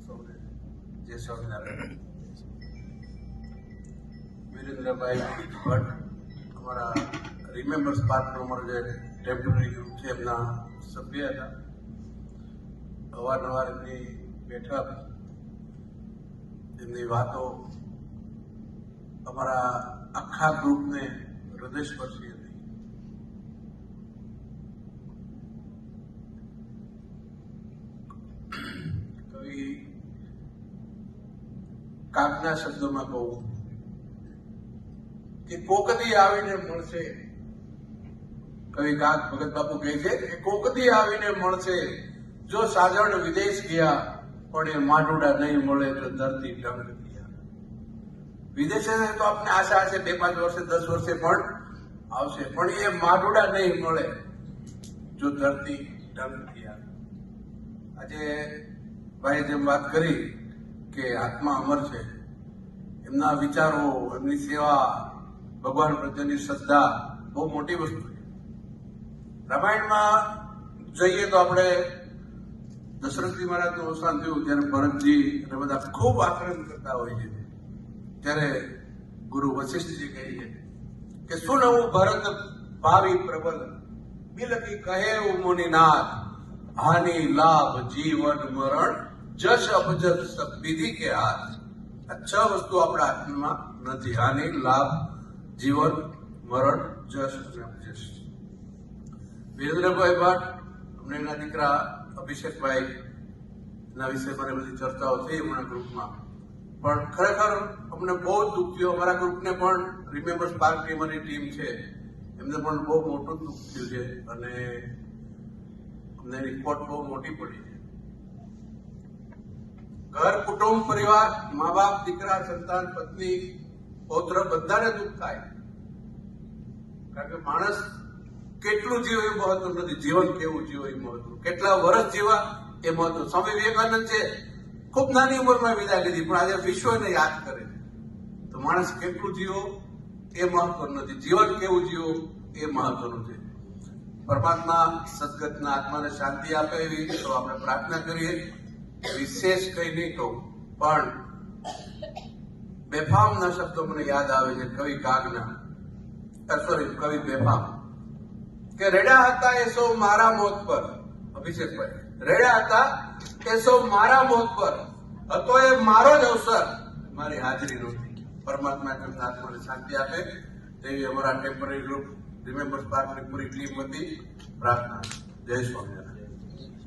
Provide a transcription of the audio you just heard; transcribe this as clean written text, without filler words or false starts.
સૌને જય સ્વામિનારાયણ. વિરેન્દ્રભાઈ ભટ્ટ અમારા રિમેમ્બર્સ પાર્કનો અમારો જે ટેમ્પરરી ગ્રુપ છે એમના સભ્ય હતા. અવારનવાર એમની બેઠક, એમની વાતો અમારા આખા ગ્રુપને હૃદયસ્પર્શી હતી. કવિ કાગના શબ્દોમાં કહું કે કોકદી આવીને મળશે. કવિ કાગ ભગત બાપુ કહે છે કે કોકદી આવીને મળશે, જો સાજણ વિદેશ ગયા પણ એ માડુડા નહીં મળે તો ધરતી ડંગ થયા. વિદેશે તો આપણે આશા છે 2-5 વર્ષે 10 વર્ષે પણ આવશે, પણ એ માડુડા નહીં મળે જો ધરતી ડંગ થયા. આજે ભાઈ જેમ વાત કરી કે આત્મા અમર છે, એમના વિચારો, એમની સેવા, ભગવાન પ્રત્યેની શ્રદ્ધા બહુ મોટી વસ્તુ છે. રામાયણમાં જોઈએ તો આપણે દશરથજી મહારાજનું અવસાન થયું ત્યારે ભરતજી અને બધા ખૂબ આક્રમણ કરતા હોય છે. ત્યારે ગુરુ વશિષ્ઠજી કહે છે કે શું નવું ભરત ભાવિ પ્રબલ, બિલકી કહે મુનિનાથ, હાનિ લાભ જીવન મરણ, જશ અપજસ સબ વિધિ કે હાથ. આ 6 વસ્તુ આપણા હાથમાં નથી: હાનિ, લાભ, જીવન, મરણ, જશ અને અપજસ. વિરેન્દ્રભાઈ ભટ્ટ, અમને એના દીકરા અભિષેકભાઈ ના વિશે મને બધી ચર્ચાઓ થઈ હમણાં ગ્રુપમાં, પણ ખરેખર અમને બહુ જ દુઃખ થયું. અમારા ગ્રુપને પણ રિમેમ્બર્સ પાર્કની અમારી ટીમ છે, એમને પણ બહુ મોટું દુઃખ થયું છે અને અમને રિપોર્ટ બહુ મોટી પડી છે. ઘર, કુટુંબ, પરિવાર, મા બાપ, દીકરા, સંતાન, પત્ની, પૌત્ર બધાને દુઃખ થાય. કારણ કે માણસ કેટલું જીવે એ મહત્વ નથી, જીવન કેવું જીવે એ મહત્વ, કેટલા વર્ષ જીવા એ મહત્વ. સ્વામી વિવેકાનંદ છે, ખૂબ નાની ઉંમરમાં વિદાય લીધી, પણ આજે વિશ્વ એને યાદ કરે છે. તો માણસ કેટલું જીવો એ મહત્વ નથી, જીવન કેવું જીવો એ મહત્વનું છે. પરમાત્મા સદગતના આત્માને શાંતિ આપે એવી તો આપણે પ્રાર્થના કરીએ. વિશેષ કઈ નહીં કહું, પણ બેફામના શબ્દો મને યાદ આવે છે કવિ કાગના, કવિ બેફામ, કે રેડા હતા એ સૌ મારા મોત પર. અભિષેકભાઈ, રેડા હતા એ સૌ મારા મોત પર, હતો એ મારો જ અવસર, મારી હાજરી નહોતી. પરમાત્મા તેમના આત્માને શાંતિ આપે તેવી અમારા ટેમ્પરરી ગ્રુપ રિમેમ્બર્સ પાર્કની પૂરી ટીમ હતી પ્રાર્થના. જય સ્વામિનારાયણ.